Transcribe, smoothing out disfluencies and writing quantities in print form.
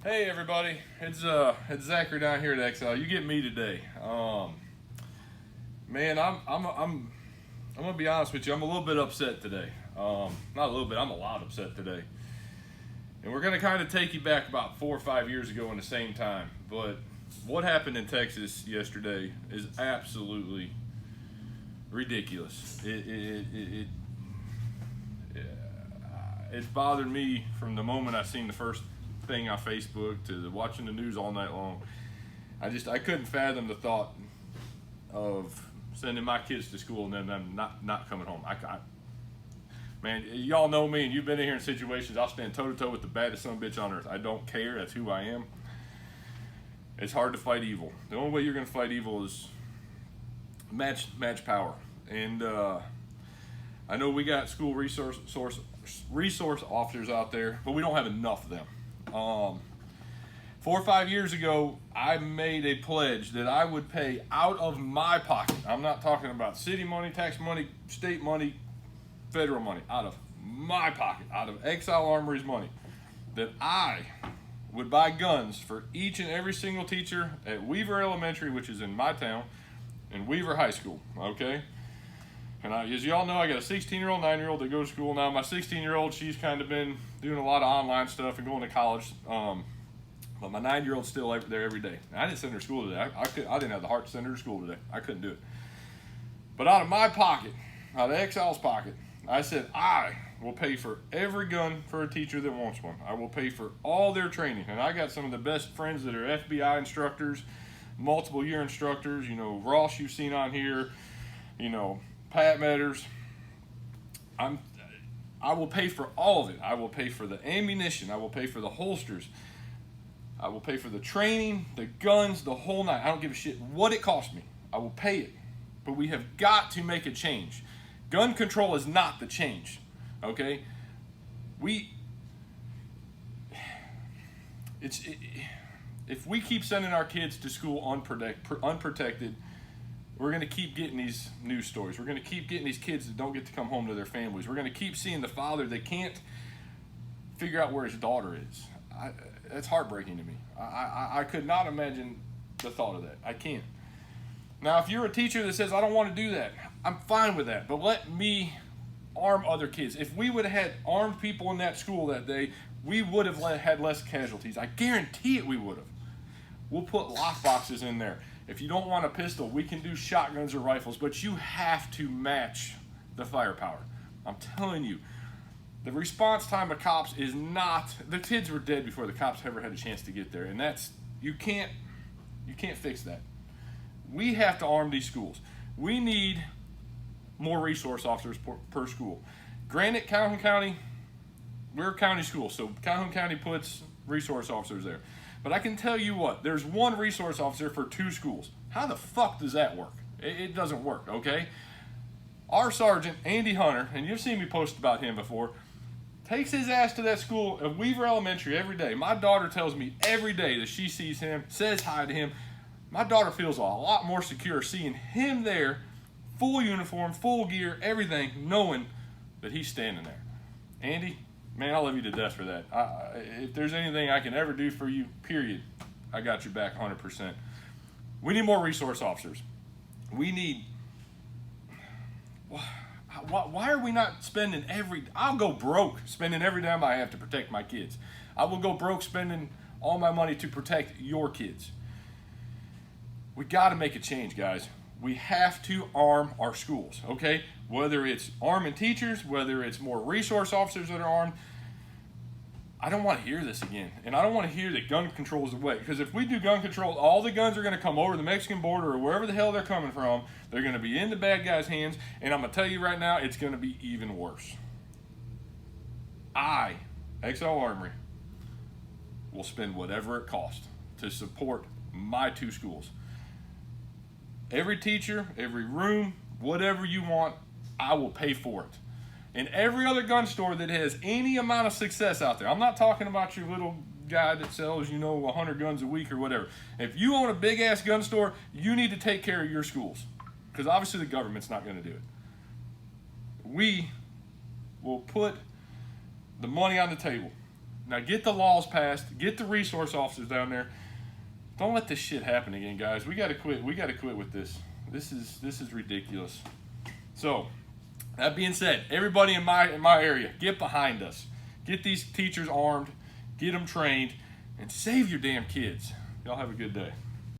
Hey everybody, it's Zachary down here at Exile. You get me today. Man, I'm gonna be honest with you. I'm a little bit upset today. Not a little bit. I'm a lot upset today. And we're gonna kind of take you back about 4 or 5 years ago in the same time. But what happened in Texas yesterday is absolutely ridiculous. It's bothered me from the moment I seen the first thing on Facebook to watching the news all night long. I couldn't fathom the thought of sending my kids to school and then them not coming home. Man, y'all know me, and you've been in here in situations. I'll stand toe to toe with the baddest son of a bitch on earth. I don't care. That's who I am. It's hard to fight evil. The only way you're going to fight evil is match power. And I know we got school resource officers out there, but we don't have enough of them. 4 or 5 years ago, I made a pledge that I would pay out of my pocket. I'm not talking about city money, tax money, state money, federal money. Out of my pocket, out of Exile Armory's money, that I would buy guns for each and every single teacher at Weaver Elementary, which is in my town, and Weaver High School, okay? And as y'all know, I got a 16-year-old, 9-year-old that goes to school now. My 16-year-old, she's kind of been doing a lot of online stuff and going to college. But my 9-year-old's still there every day. And I didn't send her to school today. I didn't have the heart to send her to school today. I couldn't do it. But out of my pocket, out of Exile's pocket, I said I will pay for every gun for a teacher that wants one. I will pay for all their training. And I got some of the best friends that are FBI instructors, multiple year instructors. You know, Ross you've seen on here, you know, Pat Matters. I will pay for all of it. I will pay for the ammunition. I will pay for the holsters. I will pay for the training, the guns, the whole night. I don't give a shit what it costs me. I will pay it. But we have got to make a change. Gun control is not the change. Okay? If we keep sending our kids to school unprotected, we're going to keep getting these news stories. We're going to keep getting these kids that don't get to come home to their families. We're going to keep seeing the father that can't figure out where his daughter is. That's heartbreaking to me. I could not imagine the thought of that. I can't. Now, if you're a teacher that says, I don't want to do that, I'm fine with that. But let me arm other kids. If we would have had armed people in that school that day, we would have had less casualties. I guarantee it we would have. We'll put lock boxes in there. If you don't want a pistol, we can do shotguns or rifles, but you have to match the firepower. I'm telling you, the response time of cops is not, the kids were dead before the cops ever had a chance to get there, and you can't fix that. We have to arm these schools. We need more resource officers per school. Granted, Calhoun County, we're a county school, so Calhoun County puts resource officers there. But I can tell you what, there's one resource officer for 2 schools. How the fuck does that work? It doesn't work, okay? Our sergeant, Andy Hunter, and you've seen me post about him before, takes his ass to that school at Weaver Elementary every day. My daughter tells me every day that she sees him, says hi to him. My daughter feels a lot more secure seeing him there, full uniform, full gear, everything, knowing that he's standing there. Andy, man, I love you to death for that. If there's anything I can ever do for you, period, I got your back 100%. We need more resource officers. We need... Why are we not spending I'll go broke spending every dime I have to protect my kids. I will go broke spending all my money to protect your kids. We got to make a change, guys. We have to arm our schools, okay? Whether it's arming teachers, whether it's more resource officers that are armed, I don't want to hear this again. And I don't want to hear that gun control is the way. Because if we do gun control, all the guns are going to come over the Mexican border or wherever the hell they're coming from. They're going to be in the bad guys' hands. And I'm going to tell you right now, it's going to be even worse. I, Exile Armory, will spend whatever it costs to support my 2 schools. Every teacher, every room, whatever you want, I will pay for it. And every other gun store that has any amount of success out there, I'm not talking about your little guy that sells, 100 guns a week or whatever. If you own a big-ass gun store, you need to take care of your schools. Because obviously the government's not going to do it. We will put the money on the table Now get the laws passed. Get the resource officers down there. Don't let this shit happen again, guys. We got to quit. We got to quit with this. This is ridiculous. So, that being said, everybody in my area, get behind us. Get these teachers armed. Get them trained. And save your damn kids. Y'all have a good day.